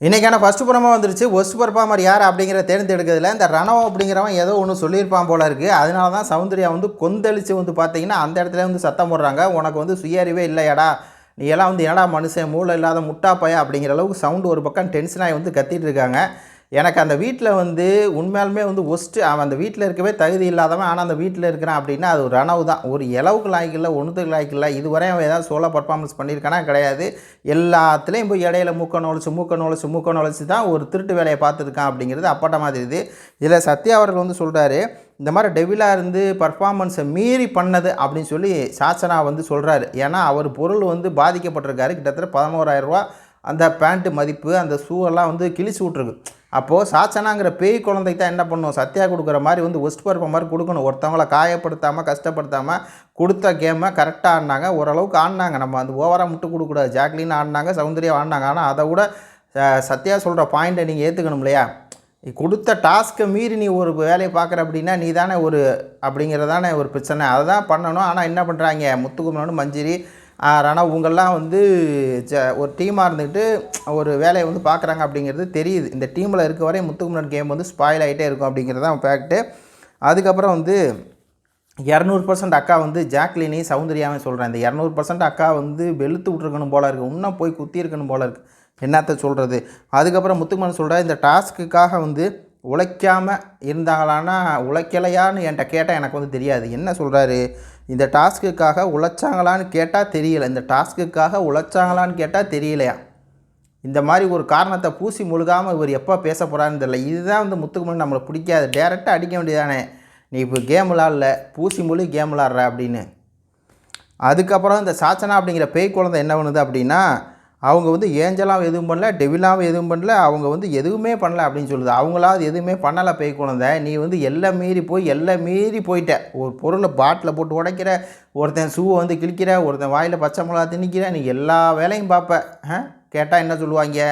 இன்றைக்கான ஃபஸ்ட்டு படமாக வந்துருச்சு. ஒஸ்ட் பர்ஃபார்மர் யார் அப்படிங்கிற தேர்ந்தெடுக்கிறதுல இந்த ரணவ் அப்படிங்கிறவன் ஏதோ ஒன்று சொல்லியிருப்பான் போல இருக்குது. அதனால தான் சௌந்தர்யா வந்து கொந்தளித்து வந்து பார்த்தீங்கன்னா அந்த இடத்துல வந்து சத்தம் போடுறாங்க. உனக்கு வந்து சுய அறிவே இல்லையாடா, நீ எல்லாம் வந்து என்னடா மனுஷன், மூளை இல்லாத முட்டா பையா அப்படிங்கிற அளவுக்கு சவுண்டு ஒரு பக்கம் டென்ஷனாகி வந்து கத்திட்டு இருக்காங்க. எனக்கு அந்த வீட்டில் வந்து உண்மையாலுமே வந்து ஒஸ்ட்டு, அவன் அந்த வீட்டில் இருக்கவே தகுதி இல்லாதவன். ஆனால் அந்த வீட்டில் இருக்கிறான் அப்படின்னா அது ஒரு ரணவு தான். ஒரு இளவுக்கு லாய்க்கில்லை, ஒன்றுத்துக்கு லாய்க்கில்லை. இதுவரை அவன் ஏதாவது சோலோ பர்ஃபார்மன்ஸ் பண்ணியிருக்கானா கிடையாது. எல்லாத்துலேயும் போய் இடையில மூக்க நுழைச்சி தான் ஒரு திருட்டு வேலையை பார்த்துருக்கான் அப்படிங்கிறது அப்பட்டமாக தெரியுது. இதில் சத்யா அவர்கள் வந்து சொல்கிறாரு, இந்த மாதிரி டெவிலாக இருந்து பர்ஃபார்மன்ஸை மீறி பண்ணது அப்படின்னு சொல்லி சாச்சனா வந்து சொல்கிறாரு. ஏன்னா அவர் பொருள் வந்து பாதிக்கப்பட்டிருக்காரு. கிட்டத்தட்ட 11,000 ரூபா அந்த பேண்ட்டு மதிப்பு, அந்த ஷூவெல்லாம் வந்து கிழிச்சு விட்ருக்கு. அப்போது சாச்சனாங்கிற பேய் குழந்தைக்கு தான் என்ன பண்ணணும், சத்யா கொடுக்குற மாதிரி வந்து ஒஸ்ட் பர்ஃபார்மர் கொடுக்கணும். ஒருத்தவங்கள காயப்படுத்தாமல் கஷ்டப்படுத்தாமல் கொடுத்த கேமை கரெக்டாக ஆடினாங்க. ஓரளவுக்கு ஆடினாங்க. நம்ம அந்த ஓவராக முட்டு கொடுக்கூடாது. ஜாக்லின் ஆடினாங்க, சௌந்தர்யா ஆடினாங்க. ஆனால் அதை விட சத்யா சொல்கிற பாயிண்ட்டை நீங்கள் ஏற்றுக்கணும் இல்லையா? கொடுத்த டாஸ்க்கை மீறி நீ ஒரு வேலையை பார்க்குற அப்படின்னா நீ தானே ஒரு அப்படிங்கிறதானே ஒரு பிரச்சனை. அதை தான் பண்ணணும். ஆனால் என்ன பண்ணுறாங்க, முத்துக்குமரன், மஞ்சரி, ரணவ் இவங்கெல்லாம் வந்து ஒரு டீமாக இருந்துக்கிட்டு ஒரு வேலையை வந்து பார்க்குறாங்க அப்படிங்கிறது தெரியுது. இந்த டீமில் இருக்க வரையும் முத்துக்குமரன் கேம் வந்து ஸ்பாயில் ஆகிட்டே இருக்கும் அப்படிங்கிறது தான் ஃபேக்ட்டு. அதுக்கப்புறம் வந்து 200% அக்கா வந்து ஜாக்லினையும் சௌந்தர்யாவும் சொல்கிறேன். இந்த 200% அக்கா வந்து வெளுத்து விட்ருக்கணும் போல இருக்குது, இன்னும் போய் குத்தி இருக்கணும் போல இருக்குது. என்னத்த சொல்கிறது. அதுக்கப்புறம் முத்துக்குமரன் சொல்கிற இந்த டாஸ்க்குக்காக வந்து உழைக்காமல் இருந்தாங்களான்னா உழைக்கலையான்னு என்கிட்ட கேட்டால் எனக்கு வந்து தெரியாது. என்ன சொல்கிறாரு, இந்த டாஸ்க்குக்காக உழைச்சாங்களான்னு கேட்டால் தெரியலை, இந்த டாஸ்க்குக்காக உழைச்சாங்களான்னு கேட்டால் தெரியலையா. இந்த மாதிரி ஒரு காரணத்தை பூசி முழுகாமல் இவர் எப்போ பேச போகிறான்னு தெரியல. இதுதான் வந்து முத்துக்குமரன் நம்மளை பிடிக்காது. டேரெக்டாக அடிக்க வேண்டியதானே, நீ இப்போ கேம் விளாட்ல, பூசி முழு கேம் விளாட்ற அப்படின்னு. அதுக்கப்புறம் இந்த சாச்சனா அப்படிங்கிற பேய் குழந்தை என்ன பண்ணுது அப்படின்னா, அவங்க வந்து ஏஞ்சலாகவும் எதுவும் பண்ணல, டெவிலாகவும் எதுவும் பண்ணல, அவங்க வந்து எதுவுமே பண்ணல அப்படின்னு சொல்லுது. அவங்களாவது எதுவுமே பண்ணலை பேய் குழந்தை. நீ வந்து எல்லாம் மீறி போயிட்ட. ஒரு பொருளை பாட்டில் போட்டு உடைக்கிற, ஒருத்தன் ஷூவை வந்து கிழிக்கிற, ஒருத்தன் வாயில் பச்சை மிளகா திணிக்கிற, நீ எல்லா வேலையும் பார்ப்ப. கேட்டால் என்ன சொல்லுவாங்க,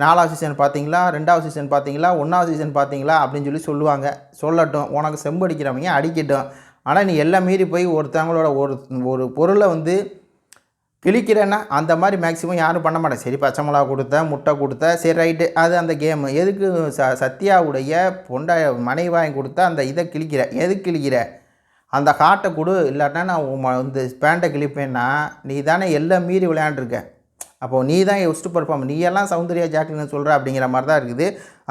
4வது சீசன் பார்த்தீங்களா, 2வது சீசன் பார்த்தீங்களா, 1வது சீசன் பார்த்தீங்களா அப்படின்னு சொல்லி சொல்லுவாங்க. சொல்லட்டும், உனக்கு செம்பு அடிக்கிறவங்க அடிக்கட்டும். ஆனால் நீ எல்லாம் மீறி போய் ஒருத்தவங்களோட ஒரு பொருளை வந்து கிழிக்கிறேன்னா அந்த மாதிரி மேக்ஸிமம் யாரும் பண்ண மாட்டேன். சரி, பச்சை மிளகா கொடுத்த, முட்டை கொடுத்த, சரி ரைட்டு, அது அந்த கேமு. எதுக்கு சத்யாவுடைய மனைவி வாங்கி கொடுத்த அந்த இதை கிழிக்கிற, எதுக்கு கிழிக்கிற? அந்த ஹார்ட்டை கொடு, இல்லாட்டினா நான் இந்த பேண்ட்டை கிழிப்பேன்னா நீ தானே எல்லாம் மீறி விளையாண்டுருக்க. அப்போது நீ தான் ஒஸ்ட் பர்ஃபார்ம், நீ எல்லாம் சௌந்தர்யா ஜாக்லின்னு சொல்கிற அப்படிங்கிற மாதிரி தான் இருக்குது.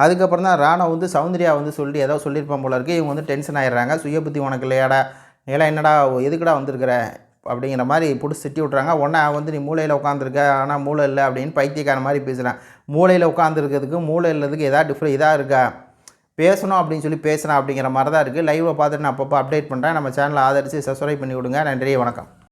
அதுக்கப்புறம் தான் ராணா வந்து சௌந்தர்யா வந்து சொல்லி ஏதோ சொல்லியிருப்பான் போல இருக்குது. இவங்க வந்து டென்ஷன் ஆகிடுறாங்க. சுய புத்தி உனக்கு இல்லையாடா, நீலாம் என்னடா எதுக்குடா வந்திருக்கிற அப்படிங்கிற மாதிரி பிடிச்சி திட்டி விட்றாங்க. உடனே வந்து நீ மூளையில் உட்காந்துருக்க, ஆனால் மூளை இல்லை அப்படின்னு பைத்தியக்கார மாதிரி பேசுகிறான். மூளையில் உட்காந்துருக்கிறதுக்கு மூளை இல்லதுக்கு எதாவது இதாக இருக்கா, பேசணும் அப்படின்னு சொல்லி பேசுகிறேன் அப்படிங்கிற மாதிரி தான் இருக்குது. லைவில் பார்த்துட்டு நான் அப்பப்போ அப்டேட் பண்ணுறேன். நம்ம சேனலை ஆதரித்து சப்ஸ்கிரைப் பண்ணி விடுங்க. நன்றி, வணக்கம்.